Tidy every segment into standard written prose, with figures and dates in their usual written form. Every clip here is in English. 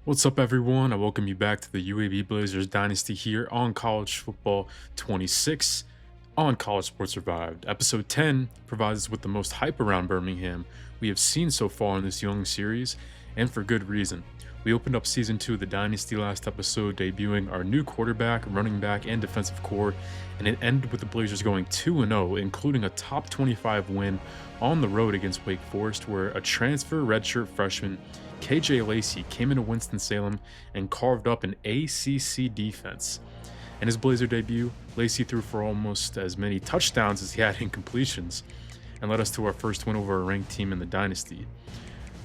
What's up, everyone? I welcome you back to the UAB Blazers Dynasty here on College Football 26 on College Sports Survived. Episode 10 provides us with the most hype around Birmingham we have seen so far in this young series, and for good reason. We opened up Season 2 of the Dynasty last episode, debuting our new quarterback, running back, and defensive core, and it ended with the Blazers going 2-0, including a top 25 win on the road against Wake Forest, where a transfer redshirt freshman KJ Lacey came into Winston-Salem and carved up an ACC defense. In his Blazer debut, Lacey threw for almost as many touchdowns as he had incompletions, and led us to our first win over a ranked team in the Dynasty.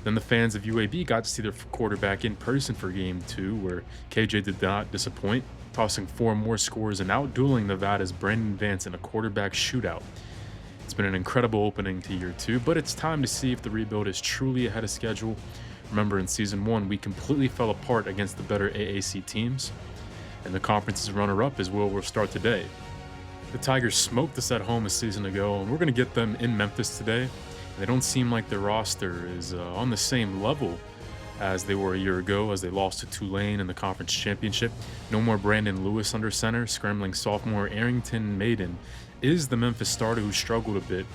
Then the fans of UAB got to see their quarterback in person for Game 2, where KJ did not disappoint, tossing 4 more scores and outdueling Nevada's Brandon Vance in a quarterback shootout. It's been an incredible opening to Year 2, but it's time to see if the rebuild is truly ahead of schedule. Remember, in Season 1, we completely fell apart against the better AAC teams, and the conference's runner-up is where we'll start today. The Tigers smoked us at home a season ago, and we're going to get them in Memphis today. They don't seem like their roster is on the same level as they were a year ago, as they lost to Tulane in the conference championship. No more Brandon Lewis under center. Scrambling sophomore Arrington Maiden is the Memphis starter who struggled a bit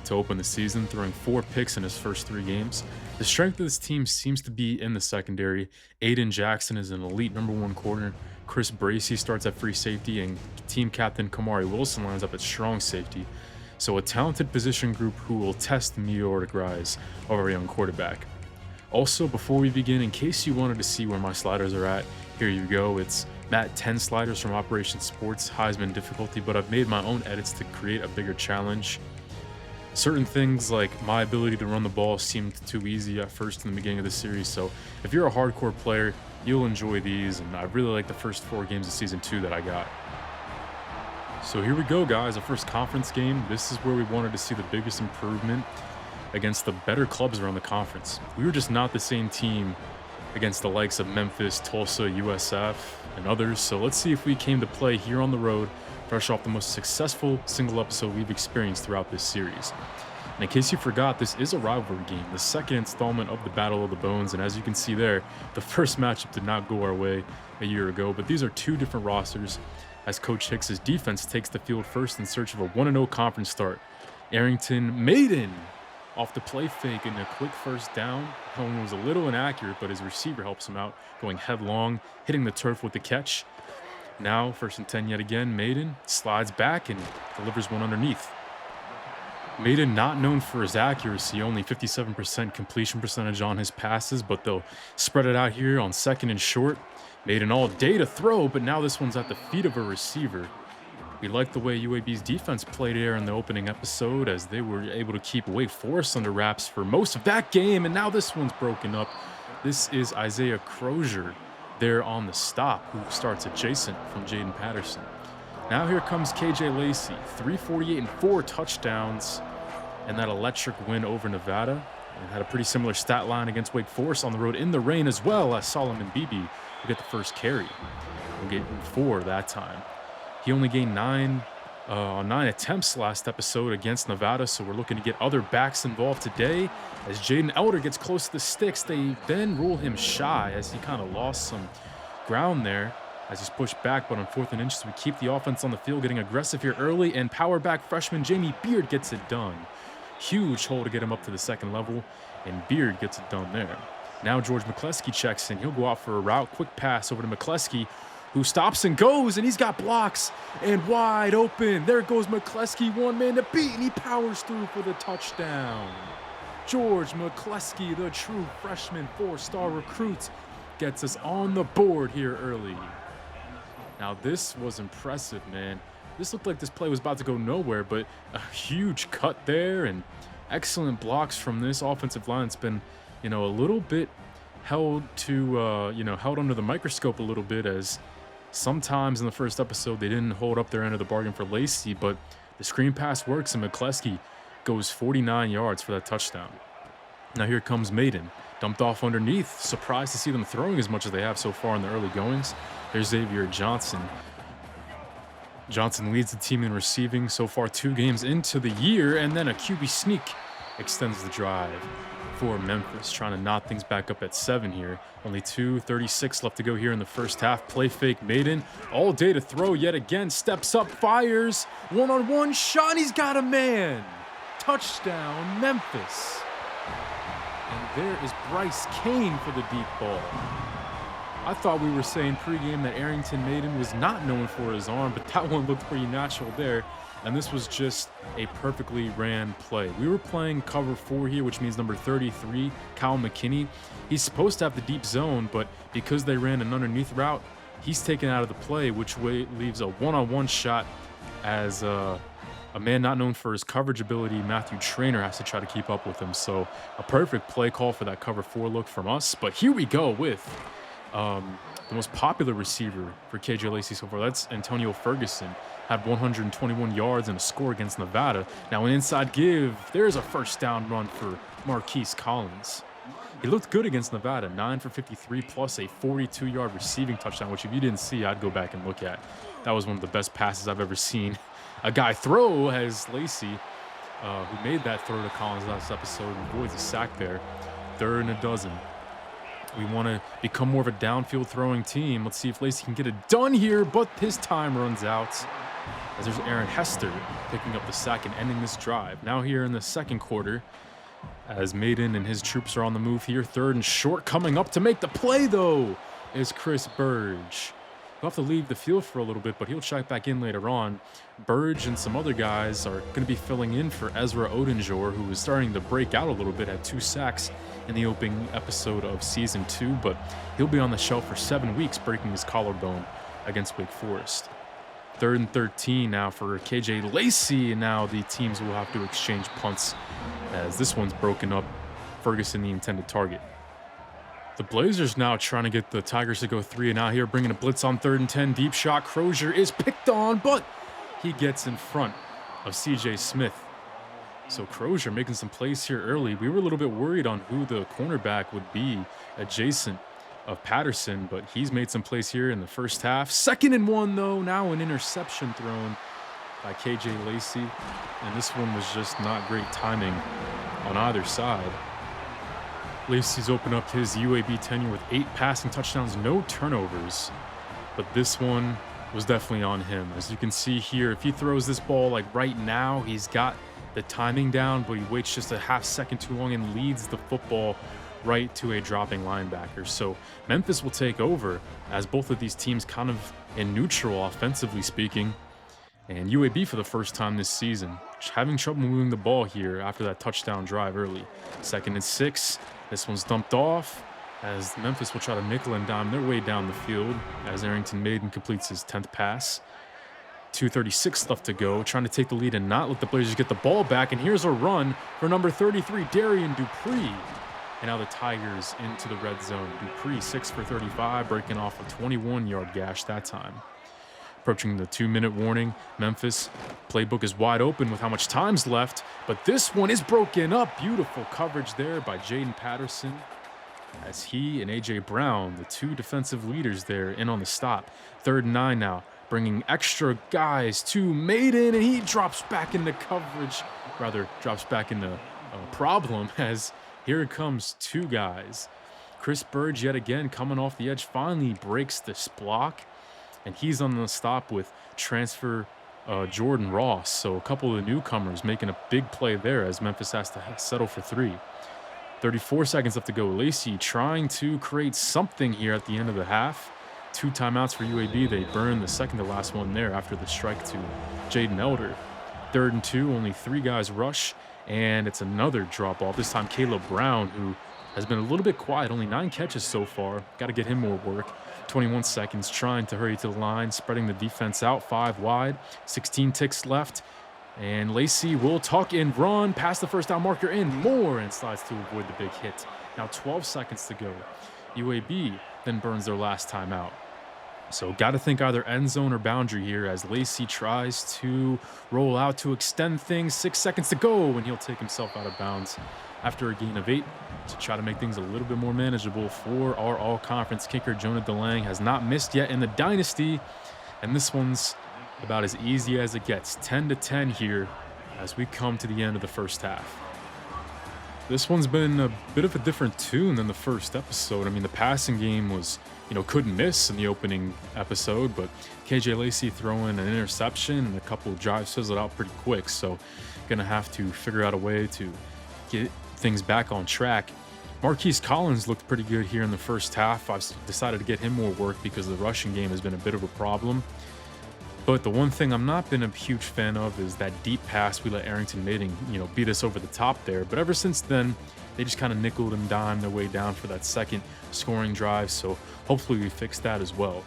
to open the season, throwing 4 picks in his first 3 games. The strength of this team seems to be in the secondary. Aiden Jackson is an elite #1 corner. Chris Bracey starts at free safety, and team captain Kamari Wilson lines up at strong safety. So a talented position group who will test the meteoric rise of our young quarterback. Also, before we begin, in case you wanted to see where my sliders are at, here you go. It's Matt 10 sliders from Operation Sports, Heisman difficulty, but I've made my own edits to create a bigger challenge. Certain things like my ability to run the ball seemed too easy at first in the beginning of the series, so if you're a hardcore player, you'll enjoy these, and I really like the first 4 games of Season 2 that I got. So here we go, guys, our first conference game. This is where we wanted to see the biggest improvement against the better clubs around the conference. We were just not the same team against the likes of Memphis, Tulsa, USF, and others, so let's see if we came to play here on the road, fresh off the most successful single episode we've experienced throughout this series. And in case you forgot, this is a rivalry game, the second installment of the Battle of the Bones, and as you can see there, the first matchup did not go our way a year ago, but these are 2 different rosters, as Coach Hicks's defense takes the field first in search of a 1-0 conference start. Arrington Maiden off the play fake and a quick first down. Helen was a little inaccurate, but his receiver helps him out, going headlong, hitting the turf with the catch. Now, 1st and 10 yet again, Maiden slides back and delivers one underneath. Maiden not known for his accuracy, only 57% completion percentage on his passes, but they'll spread it out here on 2nd and short. Maiden all day to throw, but now this one's at the feet of a receiver. We liked the way UAB's defense played there in the opening episode, as they were able to keep Wake Forest under wraps for most of that game, and now this one's broken up. This is Isaiah Crozier there on the stop, who starts adjacent from Jaden Patterson. Now here comes KJ Lacey, 348 and 4 touchdowns, and that electric win over Nevada. And had a pretty similar stat line against Wake Forest on the road in the rain, as well as Solomon Beebe, who get the first carry. We'll get 4 that time. He only gained 9 attempts last episode against Nevada, so we're looking to get other backs involved today. As Jaden Elder gets close to the sticks, they then rule him shy as he kind of lost some ground there as he's pushed back, but on 4th and inches, we keep the offense on the field, getting aggressive here early, and power back freshman Jamie Beard gets it done. Huge hole to get him up to the 2nd level, and Beard gets it done there. Now George McCleskey checks in. He'll go out for a route, quick pass over to McCleskey, who stops and goes, and he's got blocks, and wide open. There goes McCleskey, 1 man to beat, and he powers through for the touchdown. George McCleskey, the true freshman 4-star recruit, gets us on the board here early. Now this was impressive, man. This looked like this play was about to go nowhere, but a huge cut there and excellent blocks from this offensive line. It's been, a little bit held under the microscope a little bit, as sometimes in the first episode they didn't hold up their end of the bargain for Lacey, but the screen pass works and McCleskey goes 49 yards for that touchdown. Now here comes Maiden, dumped off underneath. Surprised to see them throwing as much as they have so far in the early goings. There's Xavier Johnson. Johnson leads the team in receiving so far 2 games into the year, and then a QB sneak extends the drive. for Memphis, trying to knot things back up at 7 here. Only 2:36 left to go here in the first half. Play fake Maiden, all day to throw yet again. Steps up, fires, one-on-one shot, and he's got a man. Touchdown, Memphis. And there is Bryce Kane for the deep ball. I thought we were saying pregame that Arrington Maiden was not known for his arm, but that one looked pretty natural there. And this was just a perfectly ran play. We were playing cover 4 here, which means number 33, Kyle McKinney. He's supposed to have the deep zone, but because they ran an underneath route, he's taken out of the play, which leaves a one-on-one shot as a man not known for his coverage ability, Matthew Traynor, has to try to keep up with him. So a perfect play call for that cover 4 look from us. But here we go with the most popular receiver for KJ Lacey so far. That's Antonio Ferguson. Had 121 yards and a score against Nevada. Now an inside give. There's a first down run for Marquise Collins. He looked good against Nevada, 9 for 53 plus a 42-yard receiving touchdown, which if you didn't see, I'd go back and look at. That was one of the best passes I've ever seen a guy throw, as Lacey, who made that throw to Collins last episode, avoids a sack there. 3rd and 12. We want to become more of a downfield throwing team. Let's see if Lacey can get it done here, but his time runs out. As there's Aaron Hester picking up the sack and ending this drive. Now here in the second quarter, as Maiden and his troops are on the move here. 3rd and short, coming up to make the play, though, is Chris Burge. He'll have to leave the field for a little bit, but he'll check back in later on. Burge and some other guys are going to be filling in for Ezra Odenjor, who is starting to break out a little bit, had 2 sacks in the opening episode of Season 2, but he'll be on the shelf for 7 weeks, breaking his collarbone against Wake Forest. 3rd and 13 now for KJ Lacey, and now the teams will have to exchange punts as this one's broken up. Ferguson, the intended target. The Blazers now trying to get the Tigers to go 3 and out here, bringing a blitz on 3rd and 10. Deep shot. Crozier is picked on, but he gets in front of CJ Smith. So Crozier making some plays here early. We were a little bit worried on who the cornerback would be adjacent of Patterson, but he's made some plays here in the first half. 2nd and 1, though. Now an interception thrown by KJ Lacey, and this one was just not great timing on either side. Lacey's opened up his UAB tenure with 8 passing touchdowns, no turnovers, but this one was definitely on him. As you can see here, if he throws this ball like right now, he's got the timing down, but he waits just a half second too long and leads the football right to a dropping linebacker. So Memphis will take over as both of these teams kind of in neutral, offensively speaking. And UAB for the first time this season, having trouble moving the ball here after that touchdown drive early. 2nd and 6. This one's dumped off as Memphis will try to nickel and dime their way down the field as Arrington Maiden completes his 10th pass. 2:36 left to go, trying to take the lead and not let the Blazers get the ball back. And here's a run for number 33, Darian Dupree. And now the Tigers into the red zone. Dupree 6 for 35, breaking off a 21-yard gash that time. Approaching the 2-minute warning, Memphis playbook is wide open with how much time's left, but this one is broken up. Beautiful coverage there by Jaden Patterson as he and A.J. Brown, the 2 defensive leaders there, in on the stop. 3rd and 9 now, bringing extra guys to Maiden, and he drops back into coverage, rather drops back into problem as here it comes 2 guys. Chris Burge yet again coming off the edge, finally breaks this block. And he's on the stop with transfer Jordan Ross. So a couple of the newcomers making a big play there as Memphis has to settle for 3. 34 seconds left to go. Lacey trying to create something here at the end of the half. 2 timeouts for UAB. They burn the second to last one there after the strike to Jaden Elder. 3rd and 2, only 3 guys rush. And it's another drop off. This time Caleb Brown, who has been a little bit quiet, only 9 catches so far. Got to get him more work. 21 seconds, trying to hurry to the line, spreading the defense out 5 wide. 16 ticks left, and Lacey will tuck and run past the first down marker and more, and slides to avoid the big hit. Now 12 seconds to go. UAB then burns their last timeout. So got to think either end zone or boundary here as Lacey tries to roll out to extend things. 6 seconds to go, and he'll take himself out of bounds after a gain of 8 to try to make things a little bit more manageable for our all-conference kicker. Jonah DeLang has not missed yet in the Dynasty, and this one's about as easy as it gets. 10-10 here as we come to the end of the first half. This one's been a bit of a different tune than the first episode. I mean, the passing game was, couldn't miss in the opening episode, but KJ Lacey throwing an interception and a couple of drives fizzled out pretty quick. So, gonna have to figure out a way to get things back on track. Marquise Collins looked pretty good here in the first half. I've decided to get him more work because the rushing game has been a bit of a problem. But the one thing I'm not been a huge fan of is that deep pass we let Arrington Mating, beat us over the top there. But ever since then, they just kind of nickeled and dimed their way down for that second scoring drive. So hopefully we fix that as well.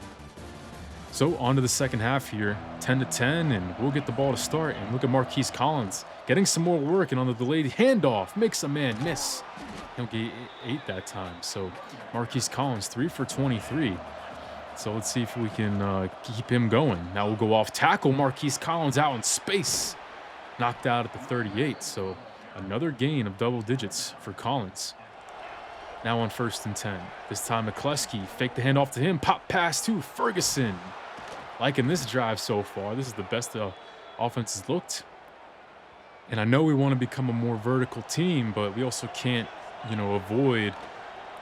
So on to the second half here, 10-10, and we'll get the ball to start. And look at Marquise Collins getting some more work, and on the delayed handoff, makes a man miss. He'll get 8 that time. So Marquise Collins, 3 for 23. So let's see if we can keep him going. Now we'll go off tackle. Marquise Collins out in space. Knocked out at the 38. So another gain of double digits for Collins. Now on 1st and 10. This time McCleskey faked the handoff to him. Pop pass to Ferguson. Liking this drive so far. This is the best offense has looked. And I know we want to become a more vertical team, but we also can't, avoid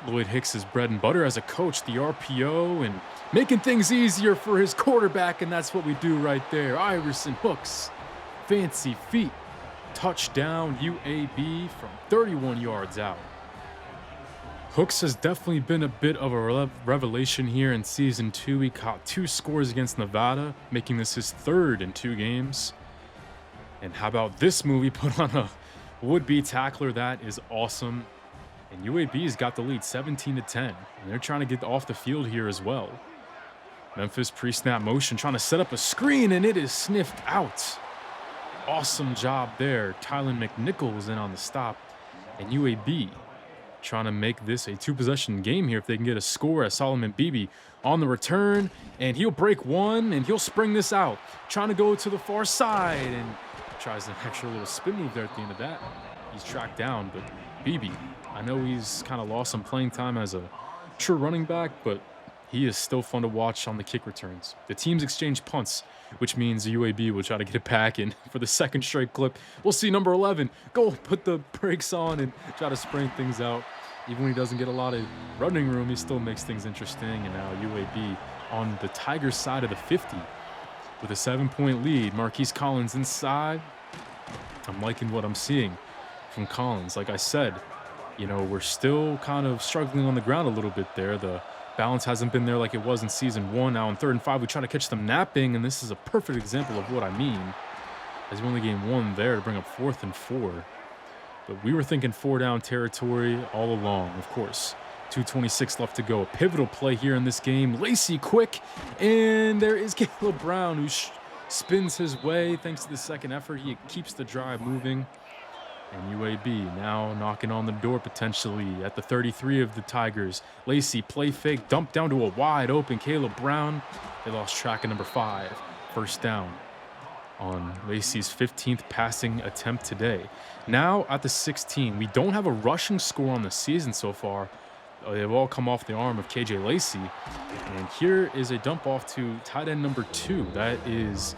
Lloyd Hicks's bread and butter as a coach, the RPO, and making things easier for his quarterback, and that's what we do right there. Iverson hooks, fancy feet, touchdown UAB from 31 yards out. Hooks has definitely been a bit of a revelation here in Season 2. He caught 2 scores against Nevada, making this his 3rd in 2 games. And how about this move? He put on a would-be tackler. That is awesome. And UAB's got the lead 17-10, and they're trying to get off the field here as well. Memphis pre-snap motion, trying to set up a screen, and it is sniffed out. Awesome job there. Tylen McNichol was in on the stop, and UAB trying to make this a 2-possession game here if they can get a score as Solomon Beebe on the return, and he'll break one, and he'll spring this out. Trying to go to the far side, and tries an extra little spin move there at the end of that. He's tracked down, but Beebe, I know he's kind of lost some playing time as a true running back, but he is still fun to watch on the kick returns. The teams exchange punts, which means UAB will try to get it back in for the 2nd straight clip. We'll see number 11 go put the brakes on and try to spring things out. Even when he doesn't get a lot of running room, he still makes things interesting. And now UAB on the Tigers side of the 50 with a 7-point lead. Marquise Collins inside. I'm liking what I'm seeing from Collins. Like I said, we're still kind of struggling on the ground a little bit there. The balance hasn't been there like it was in Season 1. Now on 3rd and 5, we try to catch them napping, and this is a perfect example of what I mean, as we only gained 1 there to bring up 4th and 4. But we were thinking 4-down territory all along, of course. 2:26 left to go. A pivotal play here in this game. Lacey quick, and there is Caleb Brown, who spins his way. Thanks to the second effort, he keeps the drive moving. And UAB now knocking on the door potentially at the 33 of the Tigers. Lacey, play fake, dump down to a wide open Caleb Brown. They lost track of number 5. 1st down on Lacey's 15th passing attempt today. Now at the 16, we don't have a rushing score on the season so far. They've all come off the arm of KJ Lacey. And here is a dump off to tight end number 2. That is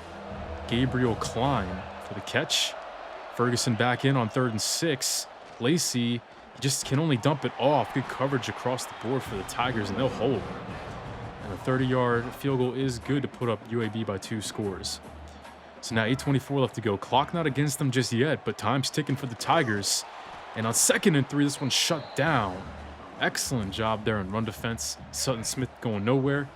Gabriel Klein for the catch. Ferguson back in on 3rd and 6. Lacey just can only dump it off. Good coverage across the board for the Tigers, and they'll hold. And a 30-yard field goal is good to put up UAB by 2 scores. So now 8:24 left to go. Clock not against them just yet, but time's ticking for the Tigers. And on 2nd and 3, this one's shut down. Excellent job there in run defense. Sutton Smith going nowhere.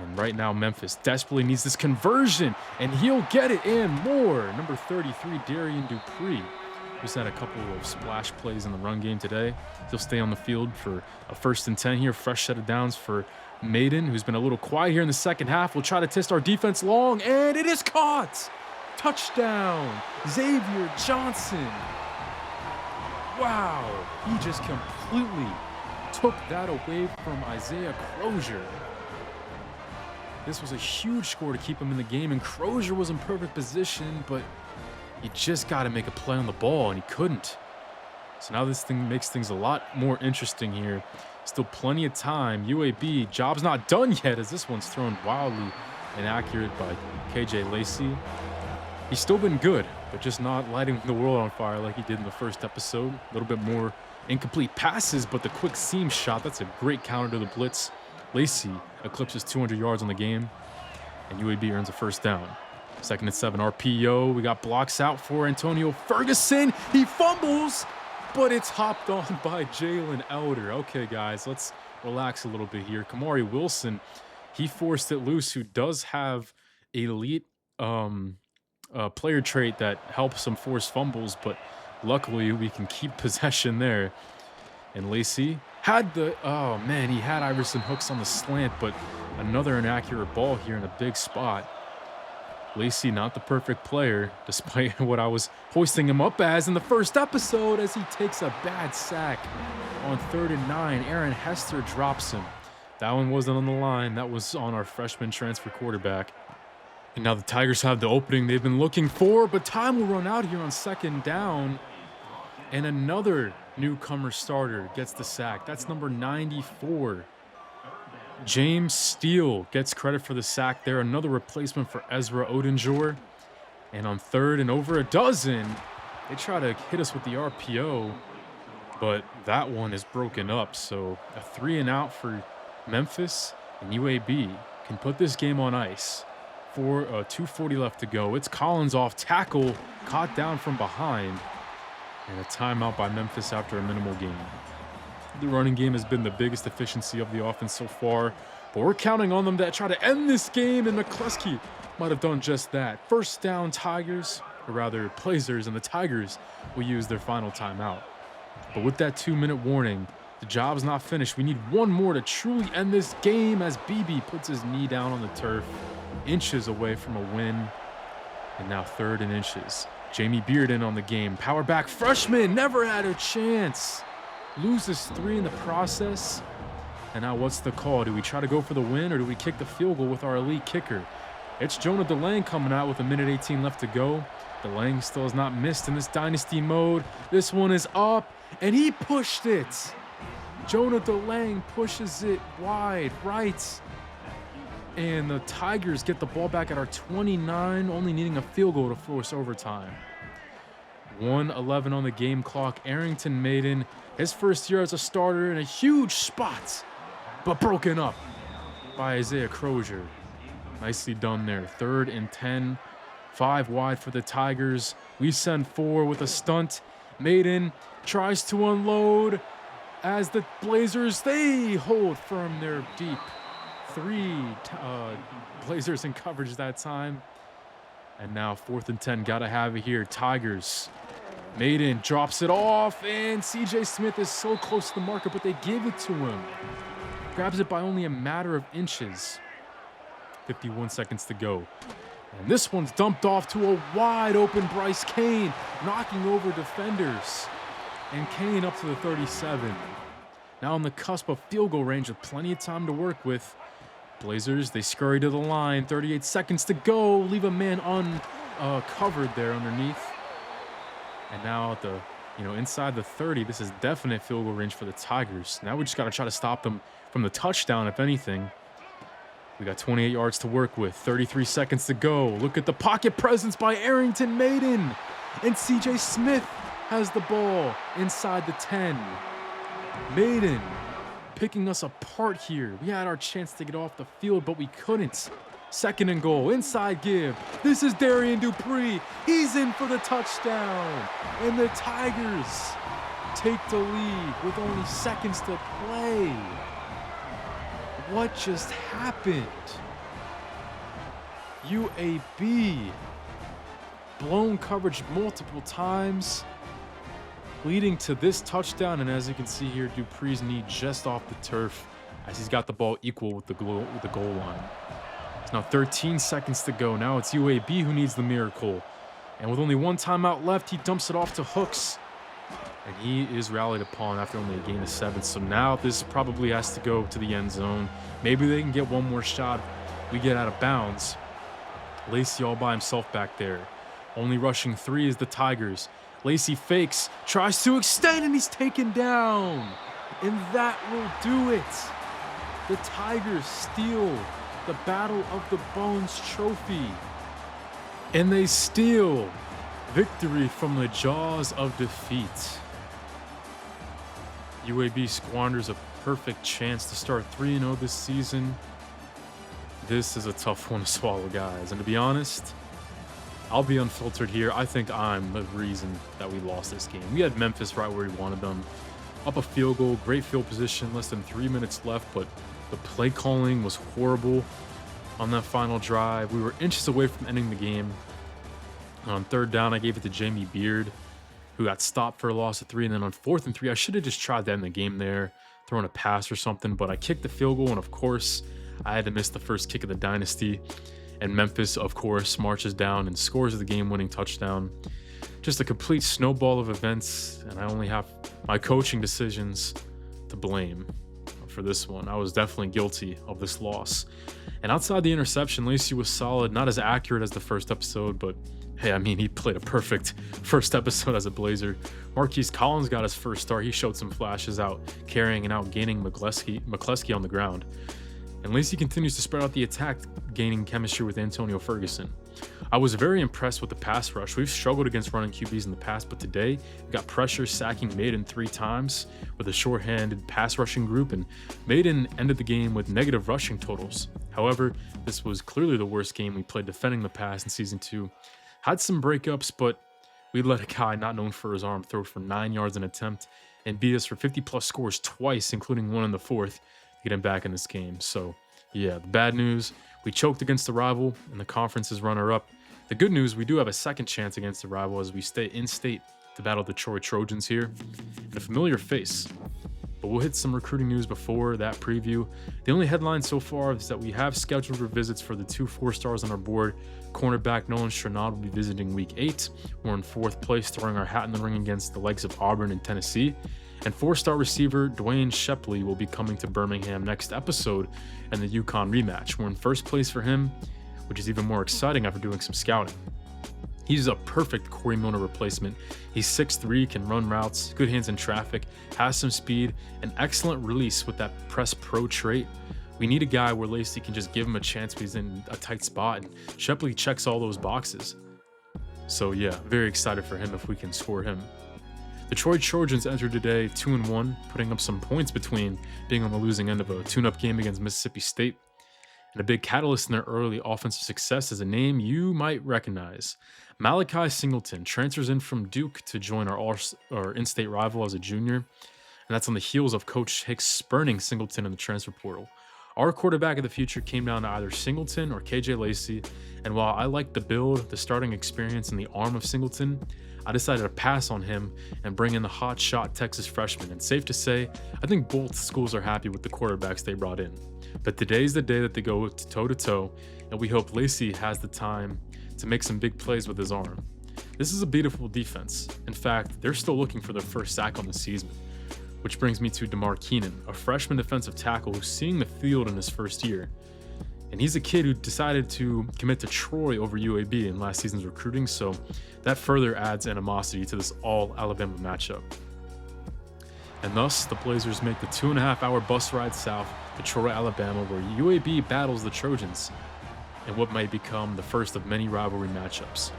And right now, Memphis desperately needs this conversion, and he'll get it and more. Number 33, Darian Dupree, who's had a couple of splash plays in the run game today. He'll stay on the field for a 1st and 10 here. Fresh set of downs for Maiden, who's been a little quiet here in the second half. We'll try to test our defense long, and it is caught. Touchdown, Xavier Johnson. Wow, he just completely took that away from Isaiah Crozier. This was a huge score to keep him in the game, and Crozier was in perfect position, but he just got to make a play on the ball, and he couldn't. So now this thing makes things a lot more interesting here. Still plenty of time. UAB, job's not done yet, as this one's thrown wildly inaccurate by KJ Lacey. He's still been good, but just not lighting the world on fire like he did in the first episode. A little bit more incomplete passes, but the quick seam shot, that's a great counter to the blitz. Lacey eclipses 200 yards on the game, and UAB earns a first down. 2nd and 7 RPO. We got blocks out for Antonio Ferguson. He fumbles, but it's hopped on by Jalen Elder. Okay, guys, let's relax a little bit here. Kamari Wilson, he forced it loose, who does have elite player trait that helps him force fumbles, but luckily we can keep possession there. And Lacey had oh man, he had Iverson Hooks on the slant, but another inaccurate ball here in a big spot. Lacey not the perfect player, despite what I was hoisting him up as in the first episode, as he takes a bad sack on 3rd and 9. Aaron Hester drops him. That one wasn't on the line. That was on our freshman transfer quarterback. And now the Tigers have the opening they've been looking for, but time will run out here on 2nd down. And another newcomer starter gets the sack. That's number 94. James Steele gets credit for the sack there. Another replacement for Ezra Odenjor. And on 3rd and over a dozen, they try to hit us with the RPO, but that one is broken up. So a 3 and out for Memphis, and UAB can put this game on ice. 2:40 left to go. It's Collins off tackle, caught down from behind, and a timeout by Memphis after a minimal gain. The running game has been the biggest efficiency of the offense so far, but we're counting on them to try to end this game, and McCluskey might have done just that. First down, Tigers, or rather Blazers, and the Tigers will use their final timeout. But with that 2-minute warning, the job's not finished. We need one more to truly end this game, as BB puts his knee down on the turf, inches away from a win. And now 3rd and inches. Jamie Bearden on the game. Power back freshman, never had a chance. Loses 3 in the process. And now what's the call? Do we try to go for the win, or do we kick the field goal with our elite kicker? It's Jonah DeLang coming out with 1:18 left to go. DeLang still has not missed in this dynasty mode. This one is up, and he pushed it. Jonah DeLang pushes it wide right. And the Tigers get the ball back at our 29, only needing a field goal to force overtime. 1:11 on the game clock. Arrington Maiden, his first year as a starter, in a huge spot, but broken up by Isaiah Crozier. Nicely done there. 3rd and 10, 5 wide for the Tigers. We send 4 with a stunt. Maiden tries to unload as the Blazers, they hold firm there deep. 3 Blazers in coverage that time. And now 4th and 10, gotta have it here. Tigers. Maiden drops it off, and CJ Smith is so close to the marker, but they give it to him. Grabs it by only a matter of inches. 51 seconds to go. And this one's dumped off to a wide open Bryce Kane, knocking over defenders. And Kane up to the 37. Now on the cusp of field goal range with plenty of time to work with. Blazers, they scurry to the line. 38 seconds to go. Leave a man uncovered there underneath. And now at the, inside the 30, this is definite field goal range for the Tigers. Now we just got to try to stop them from the touchdown, if anything. We got 28 yards to work with. 33 seconds to go. Look at the pocket presence by Arrington Maiden. And CJ Smith has the ball inside the 10. Maiden picking us apart here. We had our chance to get off the field, but we couldn't. 2nd and goal, inside give. This is Darian Dupree. He's in for the touchdown. And the Tigers take the lead with only seconds to play. What just happened? UAB blown coverage multiple times, leading to this touchdown. And as you can see here, Dupree's knee just off the turf as he's got the ball equal with the goal line. It's now 13 seconds to go. Now it's UAB who needs the miracle. And with only 1 timeout left, he dumps it off to Hooks. And he is rallied upon after only a gain of 7. So now this probably has to go to the end zone. Maybe they can get one more shot. We get out of bounds. Lacey all by himself back there. Only rushing 3 is the Tigers. Lacey fakes, tries to extend, and he's taken down. And that will do it. The Tigers steal the Battle of the Bones trophy. And they steal Victory from the jaws of defeat. UAB squanders a perfect chance to start 3-0 this season. This is a tough one to swallow, guys. And to be honest, I'll be unfiltered here. I think I'm the reason that we lost this game. We had Memphis right where we wanted them. Up a field goal, great field position, less than 3 minutes left, but the play calling was horrible on that final drive. We were inches away from ending the game. On third down, I gave it to Jamie Beard, who got stopped for a loss of 3. And then on 4th and 3, I should have just tried to end the game there, throwing a pass or something. But I kicked the field goal, and of course, I had to miss the first kick of the dynasty. And Memphis, of course, marches down and scores the game-winning touchdown. Just a complete snowball of events, and I only have my coaching decisions to blame for this one. I was definitely guilty of this loss. And outside the interception, Lacey was solid, not as accurate as the first episode, but hey, I mean, he played a perfect first episode as a Blazer. Marquise Collins got his first start. He showed some flashes out carrying and out gaining McCleskey on the ground. And Lacey continues to spread out the attack, gaining chemistry with Antonio Ferguson. I was very impressed with the pass rush. We've struggled against running QBs in the past, but today we got pressure sacking Maiden 3 times with a short-handed pass rushing group, and Maiden ended the game with negative rushing totals. However, this was clearly the worst game we played defending the pass in Season 2. Had some breakups, but we let a guy not known for his arm throw for 9 yards an attempt and beat us for 50-plus scores twice, including one in the fourth, to get him back in this game. So, yeah, the bad news, we choked against the rival and the conference's runner-up. The good news, we do have a second chance against the rival as we stay in-state to battle the Troy Trojans here. And a familiar face. But we'll hit some recruiting news before that preview. The only headline so far is that we have scheduled visits for the 2 4-stars on our board. Cornerback Nolan Stranad will be visiting week 8. We're in 4th place, throwing our hat in the ring against the likes of Auburn and Tennessee. And 4-star receiver Dwayne Shepley will be coming to Birmingham next episode in the UConn rematch. We're in 1st place for him, which is even more exciting after doing some scouting. He's a perfect Corey Milner replacement. He's 6'3", can run routes, good hands in traffic, has some speed, and excellent release with that press pro trait. We need a guy where Lacey can just give him a chance when he's in a tight spot, and Shepley checks all those boxes. So yeah, very excited for him if we can score him. The Troy Trojans entered today 2-1, putting up some points between being on the losing end of a tune-up game against Mississippi State. And a big catalyst in their early offensive success is a name you might recognize. Malachi Singleton transfers in from Duke to join our in-state rival as a junior, and that's on the heels of Coach Hicks spurning Singleton in the transfer portal. Our quarterback of the future came down to either Singleton or KJ Lacey, and while I like the build, the starting experience, and the arm of Singleton, I decided to pass on him and bring in the hot-shot Texas freshman. And safe to say, I think both schools are happy with the quarterbacks they brought in. But today's the day that they go toe-to-toe, and we hope Lacey has the time to make some big plays with his arm. This is a beautiful defense. In fact, they're still looking for their first sack on the season. Which brings me to DeMar Keenan, a freshman defensive tackle who's seeing the field in his first year. And he's a kid who decided to commit to Troy over UAB in last season's recruiting, so that further adds animosity to this all-Alabama matchup. And thus, the Blazers make the 2.5-hour bus ride south to Troy, Alabama, where UAB battles the Trojans in what might become the first of many rivalry matchups.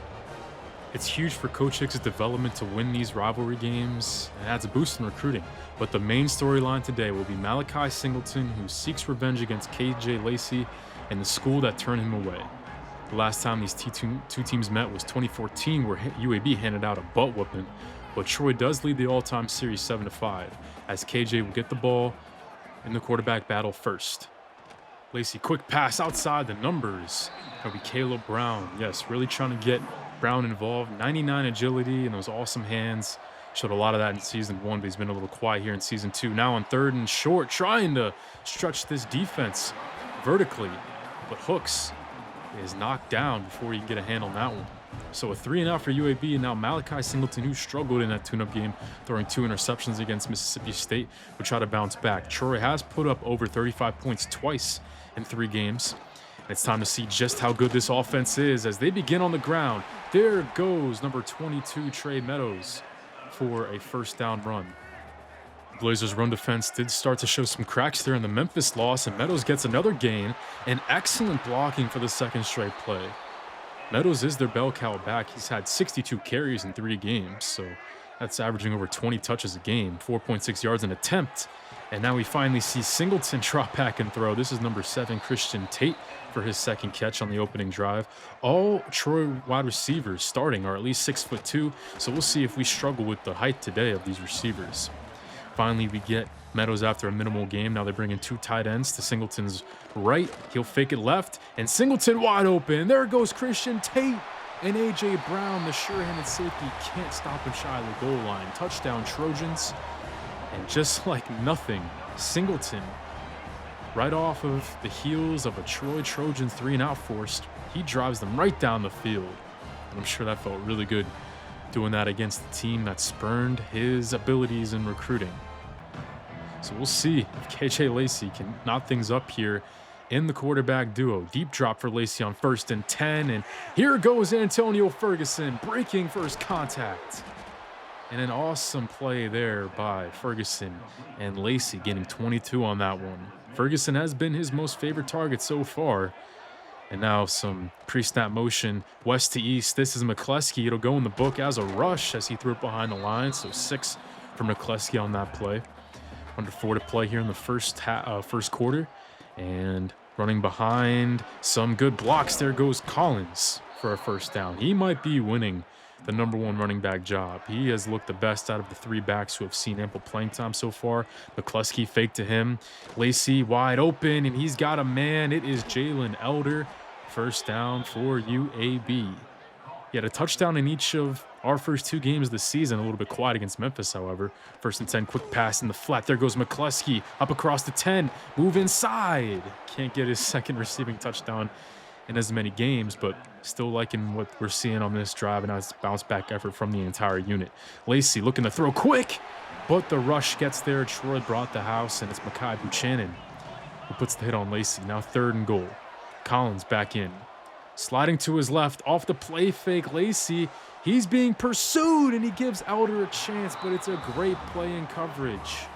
It's huge for Coach Hicks' development to win these rivalry games and adds a boost in recruiting. But the main storyline today will be Malachi Singleton, who seeks revenge against KJ Lacey and the school that turned him away. The last time these two teams met was 2014, where UAB handed out a butt whooping, but Troy does lead the all-time series 7-5, as KJ will get the ball in the quarterback battle first. Lacey, quick pass outside the numbers. That'll be Caleb Brown. Yes, really trying to get Brown involved. 99 agility and those awesome hands. Showed a lot of that in Season 1, but he's been a little quiet here in Season 2. Now on 3rd and short, trying to stretch this defense vertically, but Hooks is knocked down before he can get a hand on that one. So a 3-and-out for UAB, and now Malachi Singleton, who struggled in that tune-up game, throwing 2 interceptions against Mississippi State, will try to bounce back. Troy has put up over 35 points twice in 3 games. And it's time to see just how good this offense is as they begin on the ground. There goes number 22, Trey Meadows, for a first down run. Blazers' run defense did start to show some cracks there in the Memphis loss, and Meadows gets another gain and excellent blocking for the second straight play. Meadows is their bell cow back. He's had 62 carries in 3 games, so that's averaging over 20 touches a game, 4.6 yards an attempt. And now we finally see Singleton drop back and throw. This is number 7, Christian Tate, for his second catch on the opening drive. All Troy wide receivers starting are at least 6'2", so we'll see if we struggle with the height today of these receivers. Finally, we get Meadows after a minimal game. Now they bring in 2 tight ends to Singleton's right. He'll fake it left, and Singleton wide open. There goes Christian Tate. And A.J. Brown, the sure-handed safety, can't stop him shy of the goal line. Touchdown, Trojans. And just like nothing, Singleton, right off of the heels of a Troy Trojan 3-and-out forced, he drives them right down the field. And I'm sure that felt really good doing that against the team that spurned his abilities in recruiting. So we'll see if KJ Lacey can knot things up here in the quarterback duo. Deep drop for Lacey on 1st and 10. And here goes Antonio Ferguson breaking first contact. And an awesome play there by Ferguson, and Lacey getting 22 on that one. Ferguson has been his most favorite target so far. And now some pre-snap motion west to east. This is McCleskey. It'll go in the book as a rush as he threw it behind the line. So 6 for McCleskey on that play. Under 4 to play here in the first quarter. And running behind, some good blocks. There goes Collins for a first down. He might be winning the number 1 running back job. He has looked the best out of the 3 backs who have seen ample playing time so far. McCleskey fake to him. Lacey wide open, and he's got a man. It is Jalen Elder. First down for UAB. He had a touchdown in each of our first 2 games of the season. A little bit quiet against Memphis, however. 1st and 10, quick pass in the flat. There goes McCleskey up across the 10. Move inside. Can't get his second receiving touchdown in as many games, but still liking what we're seeing on this drive, and nice bounce back effort from the entire unit. Lacey looking to throw quick, but the rush gets there. Troy brought the house, and it's Malachi Buchanan who puts the hit on Lacey. Now 3rd and goal. Collins back in. Sliding to his left, off the play fake, Lacey. He's being pursued, and he gives Elder a chance, but it's a great play in coverage.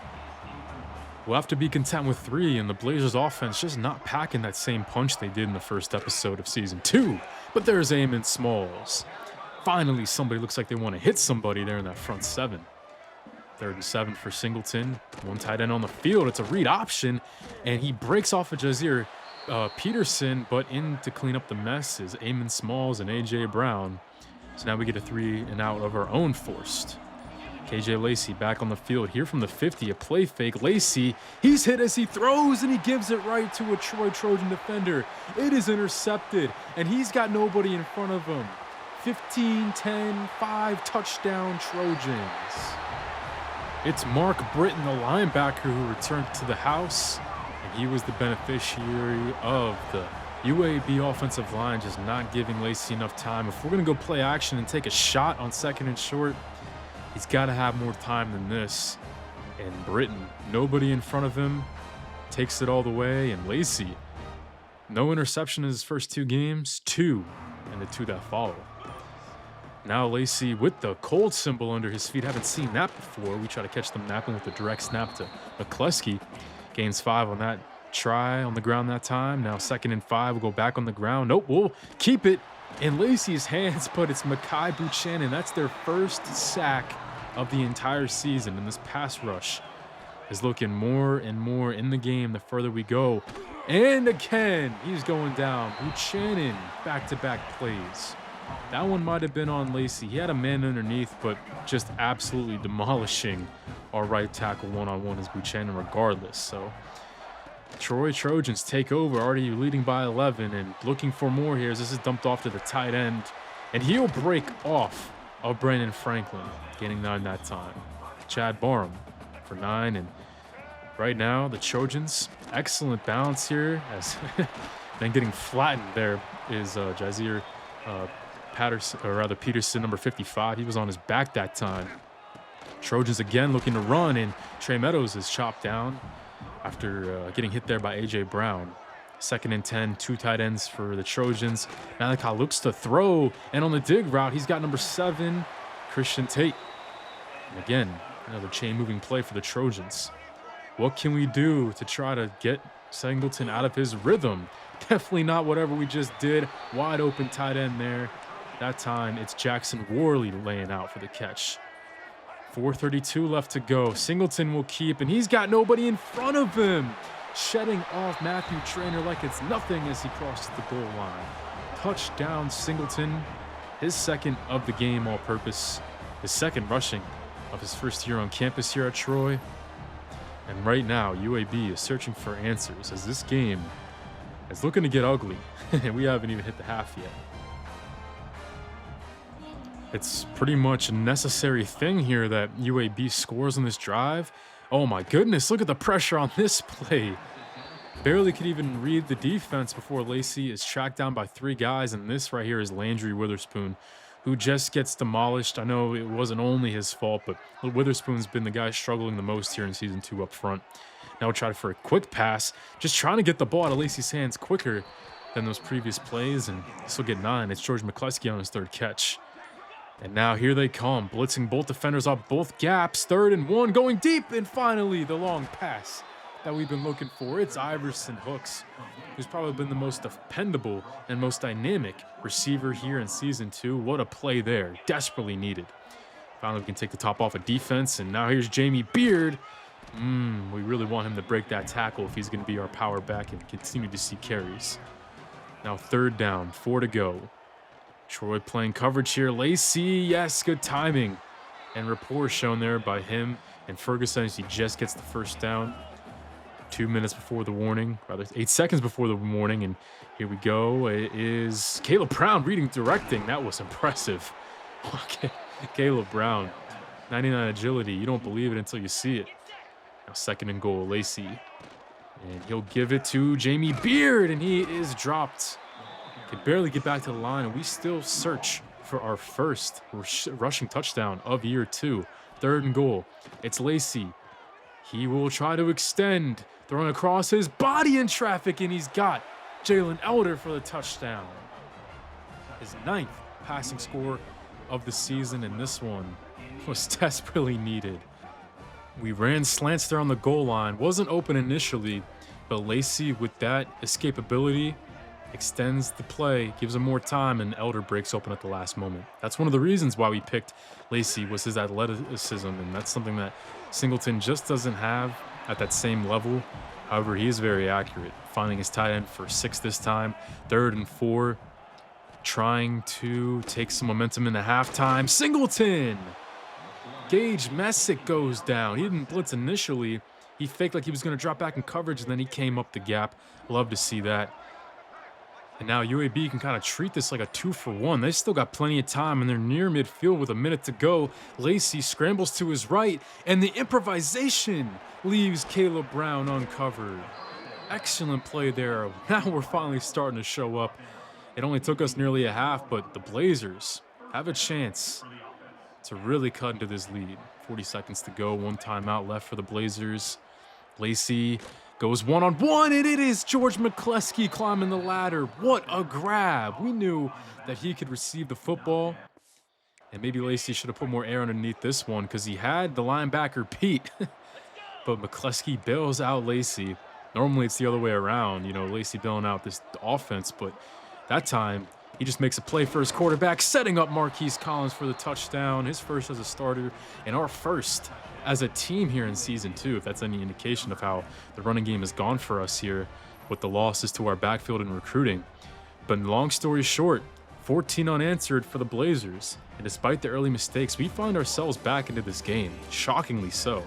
We'll have to be content with 3, and the Blazers offense just not packing that same punch they did in the first episode of Season 2. But there's Amon Smalls. Finally, somebody looks like they want to hit somebody there in that front 7. 3rd and 7 for Singleton. 1 tight end on the field. It's a read option, and he breaks off of Jazeer Peterson, but in to clean up the mess is Amon Smalls and A.J. Brown. So now we get a 3-and-out of our own forced. KJ Lacey back on the field here from the 50, a play fake. Lacey, he's hit as he throws, and he gives it right to a Troy Trojan defender. It is intercepted, and he's got nobody in front of him. 15-10, 5 touchdown Trojans. It's Mark Britton, the linebacker, who returned to the house, and he was the beneficiary of the UAB offensive line just not giving Lacey enough time. If we're going to go play action and take a shot on 2nd and short, he's got to have more time than this. And Britton, nobody in front of him, takes it all the way. And Lacey, no interception in his first 2 games, 2 in the 2 that follow. Now Lacey with the cold symbol under his feet. Haven't seen that before. We try to catch them napping with a direct snap to McCleskey. Gains 5 on that try on the ground that time. Now 2nd and 5. We'll go back on the ground. Nope, we'll keep it in Lacey's hands, but it's Malachi Buchanan. That's their first sack of the entire season, and this pass rush is looking more and more in the game the further we go. And again, he's going down. Buchanan, back-to-back plays. That one might have been on Lacey. He had a man underneath, but just absolutely demolishing our right tackle one-on-one is Buchanan regardless. So Troy Trojans take over, already leading by 11 and looking for more here as this is dumped off to the tight end. And he'll break off of Brandon Franklin, getting 9 that time. Chad Barham for 9. And right now, the Trojans, excellent balance here as then getting flattened there is Jazeer Peterson, number 55. He was on his back that time. Trojans again looking to run, and Trey Meadows is chopped down after getting hit there by A.J. Brown. 2nd and 10, 2 tight ends for the Trojans. Malachi looks to throw, and on the dig route, he's got number 7, Christian Tate. And again, another chain-moving play for the Trojans. What can we do to try to get Singleton out of his rhythm. Definitely not whatever we just did. Wide open tight end there. That time, it's Jackson Worley laying out for the catch. 4:32 left to go. Singleton will keep, and he's got nobody in front of him. Shedding off Matthew Traynor like it's nothing as he crosses the goal line. Touchdown, Singleton. His second of the game all-purpose. His second rushing of his first year on campus here at Troy. And right now, UAB is searching for answers as this game is looking to get ugly. And we haven't even hit the half yet. It's pretty much a necessary thing here that UAB scores on this drive. Oh my goodness, look at the pressure on this play. Barely could even read the defense before Lacey is tracked down by 3 guys, and this right here is Landry Witherspoon, who just gets demolished. I know it wasn't only his fault, but Witherspoon's been the guy struggling the most here in Season 2 up front. Now we'll try for a quick pass, just trying to get the ball out of Lacey's hands quicker than those previous plays, and this will get 9. It's George McCleskey on his 3rd catch. And now here they come, blitzing both defenders off both gaps. 3rd and 1, going deep, and finally the long pass that we've been looking for. It's Iverson Hooks, who's probably been the most dependable and most dynamic receiver here in Season 2. What a play there, desperately needed. Finally, we can take the top off of defense, and now here's Jamie Beard. We really want him to break that tackle if he's going to be our power back and continue to see carries. Now 3rd down, 4 to go. Troy playing coverage here. Lacey, yes, good timing. And rapport shown there by him and Ferguson as he just gets the 1st down. 2 minutes before the warning, rather 8 seconds before the warning. And here we go. It is Caleb Brown reading directing. That was impressive. Okay, Caleb Brown, 99 agility. You don't believe it until you see it. Now 2nd and goal, Lacey. And he'll give it to Jamie Beard, and he is dropped. Could barely get back to the line, and we still search for our first rushing touchdown of year 2. 3rd and goal. It's Lacey. He will try to extend, throwing across his body in traffic, and he's got Jalen Elder for the touchdown. His 9th passing score of the season, and this one was desperately needed. We ran slants there on the goal line. Wasn't open initially, but Lacey, with that escapability, extends the play, gives him more time, and Elder breaks open at the last moment. That's one of the reasons why we picked Lacey, was his athleticism, and that's something that Singleton just doesn't have at that same level. However, he is very accurate, finding his tight end for 6 this time. 3rd and 4, trying to take some momentum into halftime. Singleton! Gage Messick goes down. He didn't blitz initially. He faked like he was going to drop back in coverage, and then he came up the gap. Love to see that. And now UAB can kind of treat this like a 2-for-1. They still got plenty of time, and they're near midfield with a minute to go. Lacey scrambles to his right, and the improvisation leaves Caleb Brown uncovered. Excellent play there. Now we're finally starting to show up. It only took us nearly a half, but the Blazers have a chance to really cut into this lead. 40 seconds to go, 1 timeout left for the Blazers. Lacey goes one-on-one, and it is George McCleskey climbing the ladder. What a grab. We knew that he could receive the football. And maybe Lacey should have put more air underneath this one because he had the linebacker, Pete. But McCleskey bails out Lacey. Normally it's the other way around, you know, Lacey bailing out this offense. But that time, he just makes a play for his quarterback, setting up Marquise Collins for the touchdown. His first as a starter, and our first as a team here in Season 2, if that's any indication of how the running game has gone for us here with the losses to our backfield and recruiting. But long story short, 14 unanswered for the Blazers. And despite the early mistakes, we find ourselves back into this game, shockingly so.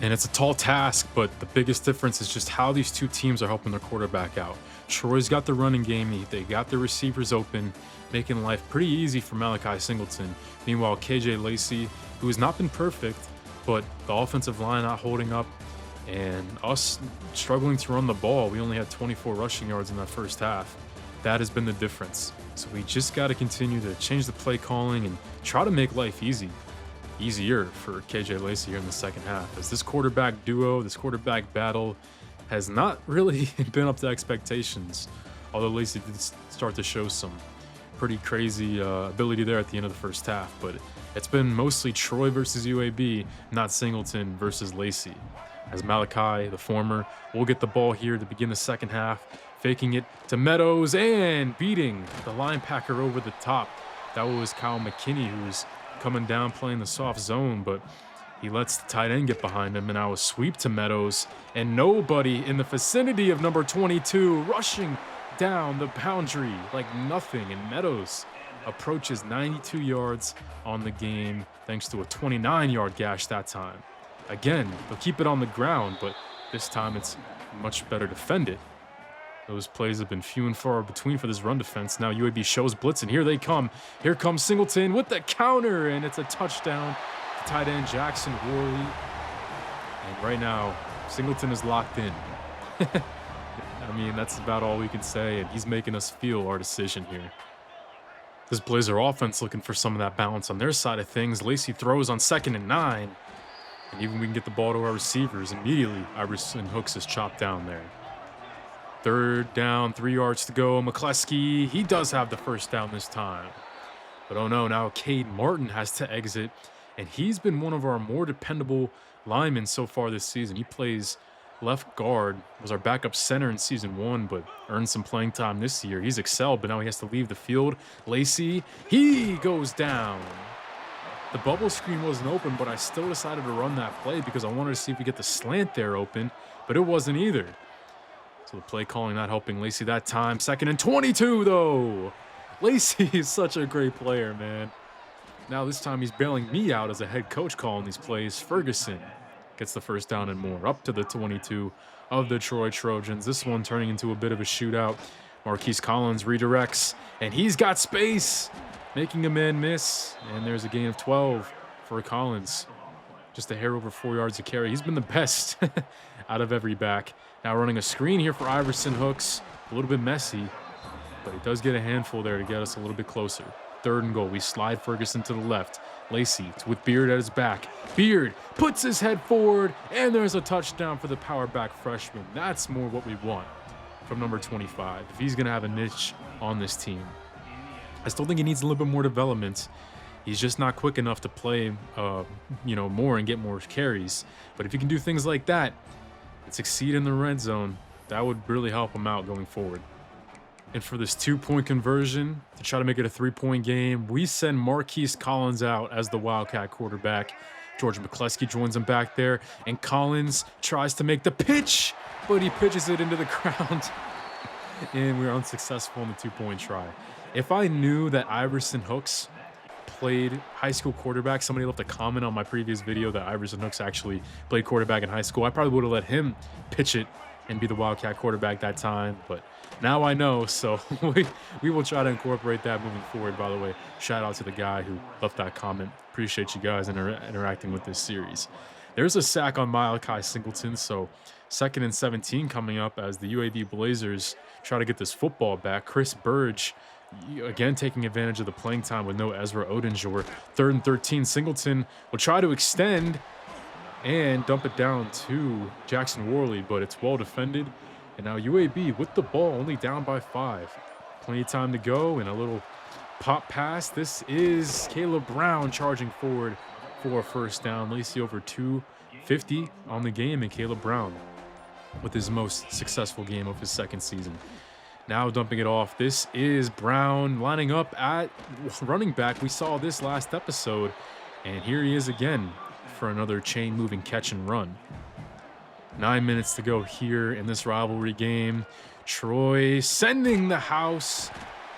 And it's a tall task, but the biggest difference is just how these two teams are helping their quarterback out. Troy's got the running game, they got their receivers open, making life pretty easy for Malachi Singleton. Meanwhile, KJ Lacey, who has not been perfect, but the offensive line not holding up, and us struggling to run the ball. We only had 24 rushing yards in that first half. That has been the difference. So we just got to continue to change the play calling and try to make life easier for KJ Lacey here in the second half, as this quarterback duo, this quarterback battle has not really been up to expectations, although Lacey did start to show some pretty crazy ability there at the end of the first half. But it's been mostly Troy versus UAB, not Singleton versus Lacey. as Malachi, the former, will get the ball here to begin the second half, faking it to Meadows and beating the linebacker over the top. That was Kyle McKinney, who's coming down playing the soft zone, but he lets the tight end get behind him, and now a sweep to Meadows, and nobody in the vicinity of number 22 rushing down the boundary like nothing, and Meadows approaches 92 yards on the game thanks to a 29-yard gash that time. Again, they'll keep it on the ground, but this time it's much better defended. Those plays have been few and far between for this run defense. Now UAB shows blitz, and here they come. Here comes Singleton with the counter, and it's a touchdown to tight end Jackson Worley. And right now, Singleton is locked in. I mean, that's about all we can say, and he's making us feel our decision here. This Blazer offense looking for some of that balance on their side of things. Lacey throws on 2nd and 9, and even we can get the ball to our receivers immediately. Iverson Hooks is chopped down there. 3rd down, 3 yards to go. McCleskey, he does have the first down this time. But oh no, now Cade Martin has to exit, and he's been one of our more dependable linemen so far this season. He plays left guard, was our backup center in season 1, but earned some playing time this year. He's excelled, but now he has to leave the field. Lacey, he goes down. The bubble screen wasn't open, but I still decided to run that play because I wanted to see if we get the slant there open, but it wasn't either. So the play calling not helping Lacey that time. 2nd and 22, though. Lacey is such a great player, man. Now this time he's bailing me out as a head coach calling these plays. Ferguson gets the first down and more, up to the 22 of the Troy Trojans. This one turning into a bit of a shootout. Marquise Collins redirects, and he's got space, making a man miss. And there's a gain of 12 for Collins. Just a hair over 4 yards to carry. He's been the best out of every back. Now running a screen here for Iverson Hooks. A little bit messy, but he does get a handful there to get us a little bit closer. 3rd and goal. We slide Ferguson to the left. Lacey with Beard at his back. Beard puts his head forward, and there's a touchdown for the power back freshman. That's more what we want from number 25 if he's going to have a niche on this team. I still think he needs a little bit more development. He's just not quick enough to play, more and get more carries. But if he can do things like that and succeed in the red zone, that would really help him out going forward. And for this 2-point conversion to try to make it a 3-point game, we send Marquise Collins out as the Wildcat quarterback. George McCleskey joins him back there, and Collins tries to make the pitch, but he pitches it into the ground, and we're unsuccessful in the 2-point try. If I knew that Iverson Hooks played high school quarterback, somebody left a comment on my previous video that Iverson Hooks actually played quarterback in high school, I probably would have let him pitch it and be the Wildcat quarterback that time, but now I know, so we will try to incorporate that moving forward. By the way, shout out to the guy who left that comment. Appreciate you guys interacting with this series. There's a sack on Malachi Singleton, so 2nd and 17 coming up as the UAB Blazers try to get this football back. Chris Burge, again, taking advantage of the playing time with no Ezra Odinger. 3rd and 13, Singleton will try to extend and dump it down to Jackson Worley, but it's well defended. And now UAB with the ball, only down by 5. Plenty of time to go, and a little pop pass. This is Caleb Brown charging forward for a first down. Lacey over 250 on the game, and Caleb Brown with his most successful game of his 2nd season. Now dumping it off. This is Brown lining up at running back. We saw this last episode, and here he is again for another chain-moving catch and run. 9 minutes to go here in this rivalry game. Troy sending the house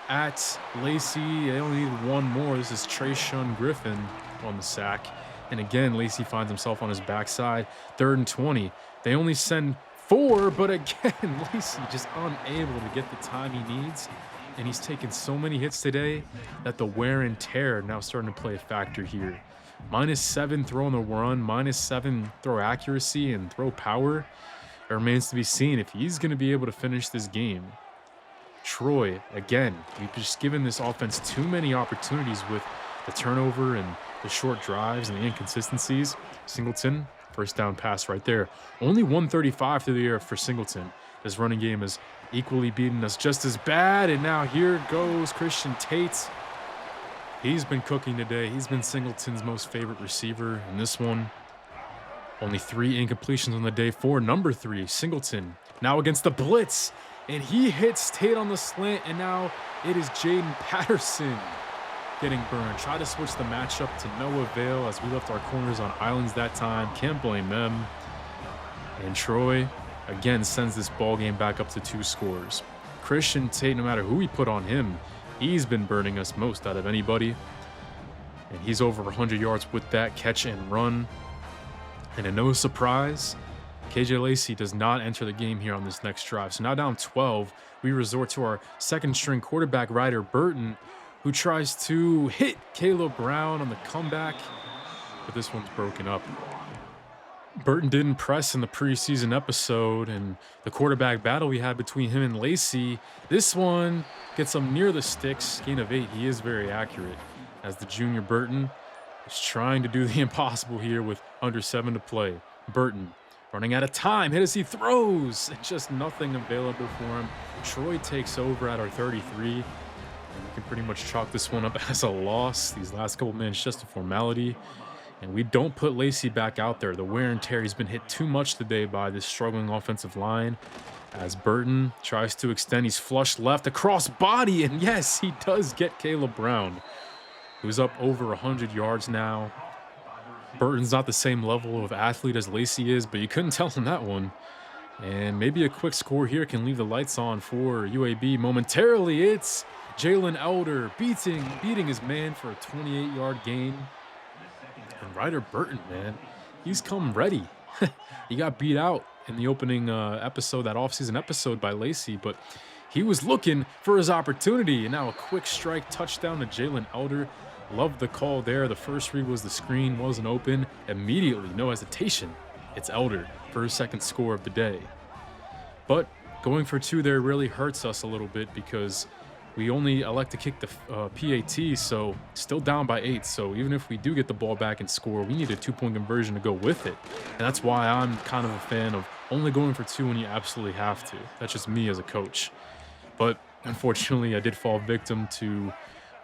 at Lacey. They only need one more. This is Trayshawn Griffin on the sack. And again, Lacey finds himself on his backside. 3rd and 20. They only send 4, but again, Lacey just unable to get the time he needs. And he's taken so many hits today that the wear and tear now starting to play a factor here. -7 throw on the run, -7 throw accuracy and throw power. It remains to be seen if he's going to be able to finish this game. Troy, again, we've just given this offense too many opportunities with the turnover and the short drives and the inconsistencies. Singleton, first down pass right there. Only 135 through the air for Singleton. His running game is equally beaten us just as bad. And now here goes Christian Tate. He's been cooking today. He's been Singleton's most favorite receiver in this one. Only 3 incompletions on the day for number 3, Singleton. Now against the blitz, and he hits Tate on the slant, and now it is Jaden Patterson getting burned. Try to switch the matchup to no avail as we left our corners on islands that time. Can't blame them. And Troy, again, sends this ball game back up to 2 scores. Christian Tate, no matter who we put on him, he's been burning us most out of anybody. And he's over 100 yards with that catch and run. And a no surprise, KJ Lacey does not enter the game here on this next drive. So now down 12, we resort to our second string quarterback, Ryder Burton, who tries to hit Caleb Brown on the comeback, but this one's broken up. Burton didn't press in the preseason episode, and the quarterback battle we had between him and Lacey, this one gets him near the sticks, gain of 8. He is very accurate, as the junior Burton is trying to do the impossible here with under 7 to play. Burton running out of time, hit as he throws, and just nothing available for him. Troy takes over at our 33, and we can pretty much chalk this one up as a loss. These last couple minutes just a formality, and we don't put Lacey back out there. The wear and tear, he's been hit too much today by this struggling offensive line. As Burton tries to extend, he's flushed left across body, and yes, he does get Caleb Brown, who's up over 100 yards now. Burton's not the same level of athlete as Lacey is, but you couldn't tell him that one. And maybe a quick score here can leave the lights on for UAB momentarily. It's Jalen Elder beating his man for a 28-yard gain. And Ryder Burton, man, he's come ready. He got beat out in the opening episode, that offseason episode by Lacey, but he was looking for his opportunity. And now a quick strike touchdown to Jalen Elder. Loved the call there. The first read was the screen wasn't open. Immediately, no hesitation, it's Elder for his second score of the day. But going for 2 there really hurts us a little bit because we only elect to kick the PAT, so still down by 8. So even if we do get the ball back and score, we need a 2-point conversion to go with it. And that's why I'm kind of a fan of only going for 2 when you absolutely have to. That's just me as a coach. But unfortunately, I did fall victim to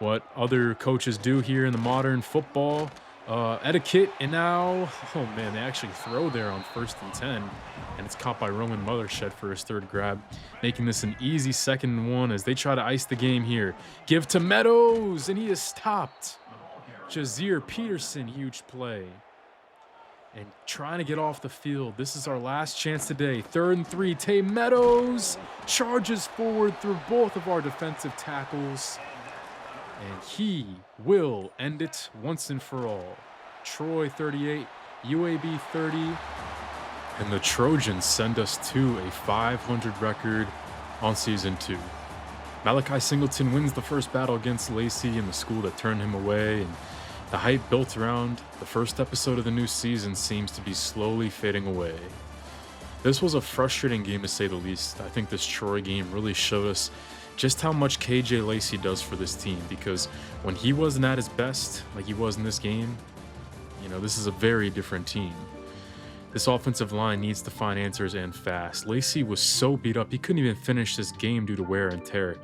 what other coaches do here in the modern football etiquette. And now, oh man, they actually throw there on 1st and 10, and it's caught by Roman Mothershed for his 3rd grab, making this an easy 2nd and 1 as they try to ice the game here. Give to Meadows, and he is stopped. Jazeer Peterson, huge play. And trying to get off the field. This is our last chance today. 3rd and 3. Tay Meadows charges forward through both of our defensive tackles, and he will end it once and for all. Troy 38, UAB 30, and the Trojans send us to a 500 record on season 2. Malachi Singleton wins the first battle against Lacey in the school that turned him away, and the hype built around the first episode of the new season seems to be slowly fading away. This was a frustrating game to say the least. I think this Troy game really showed us just how much KJ Lacey does for this team, because when he wasn't at his best, like he was in this game, you know, this is a very different team. This offensive line needs to find answers and fast. Lacey was so beat up, he couldn't even finish this game due to wear and tear.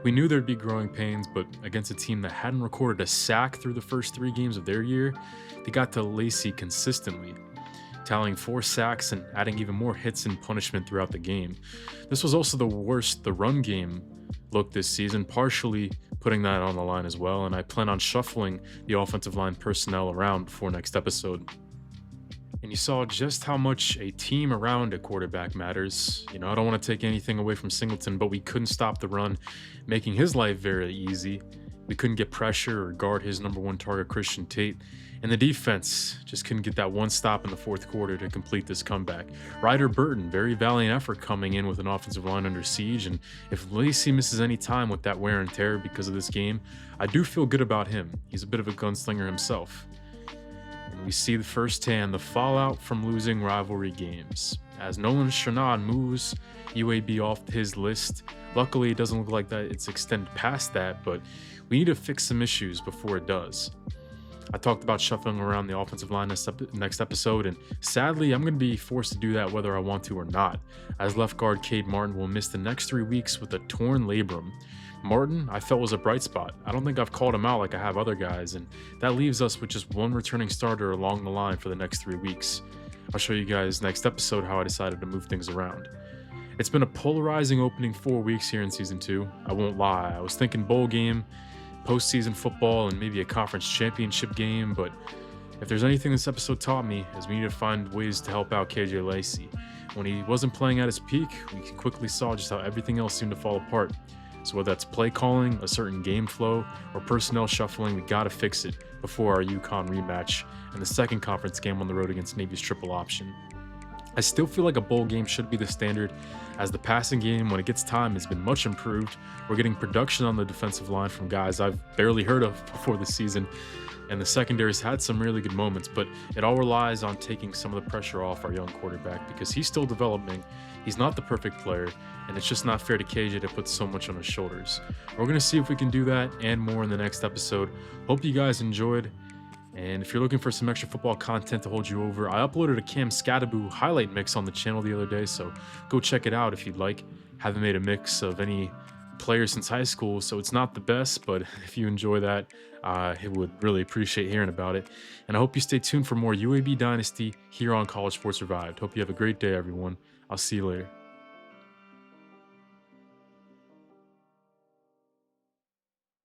We knew there'd be growing pains, but against a team that hadn't recorded a sack through the first 3 games of their year, they got to Lacey consistently, tallying 4 sacks and adding even more hits and punishment throughout the game. This was also the worst the run game looked this season, partially putting that on the line as well, and I plan on shuffling the offensive line personnel around before next episode. And you saw just how much a team around a quarterback matters. You know, I don't want to take anything away from Singleton, but we couldn't stop the run, making his life very easy. We couldn't get pressure or guard his number 1 target, Christian Tate. And the defense just couldn't get that one stop in the 4th quarter to complete this comeback. Ryder Burton, very valiant effort coming in with an offensive line under siege. And if Lacey misses any time with that wear and tear because of this game, I do feel good about him. He's a bit of a gunslinger himself. And we see firsthand the fallout from losing rivalry games, as Nolan Chanad moves UAB off his list. Luckily, it doesn't look like that it's extended past that, but we need to fix some issues before it does. I talked about shuffling around the offensive line next episode, and sadly, I'm going to be forced to do that whether I want to or not, as left guard Cade Martin will miss the next 3 weeks with a torn labrum. Martin, I felt, was a bright spot. I don't think I've called him out like I have other guys, and that leaves us with just 1 returning starter along the line for the next 3 weeks. I'll show you guys next episode how I decided to move things around. It's been a polarizing opening 4 weeks here in season 2. I won't lie, I was thinking bowl game, postseason football, and maybe a conference championship game, but if there's anything this episode taught me is we need to find ways to help out KJ Lacey. When he wasn't playing at his peak, we quickly saw just how everything else seemed to fall apart. So whether that's play calling, a certain game flow, or personnel shuffling, we gotta fix it before our UConn rematch and the second conference game on the road against Navy's triple option. I still feel like a bowl game should be the standard, as the passing game, when it gets time, has been much improved. We're getting production on the defensive line from guys I've barely heard of before the season, and the secondary's had some really good moments, but it all relies on taking some of the pressure off our young quarterback because he's still developing. He's not the perfect player, and it's just not fair to KJ to put so much on his shoulders. We're going to see if we can do that and more in the next episode. Hope you guys enjoyed. And if you're looking for some extra football content to hold you over, I uploaded a Cam Scattaboo highlight mix on the channel the other day, so go check it out if you'd like. Haven't made a mix of any players since high school, so it's not the best, but if you enjoy that, I would really appreciate hearing about it. And I hope you stay tuned for more UAB Dynasty here on College Sports Survived. Hope you have a great day, everyone. I'll see you later.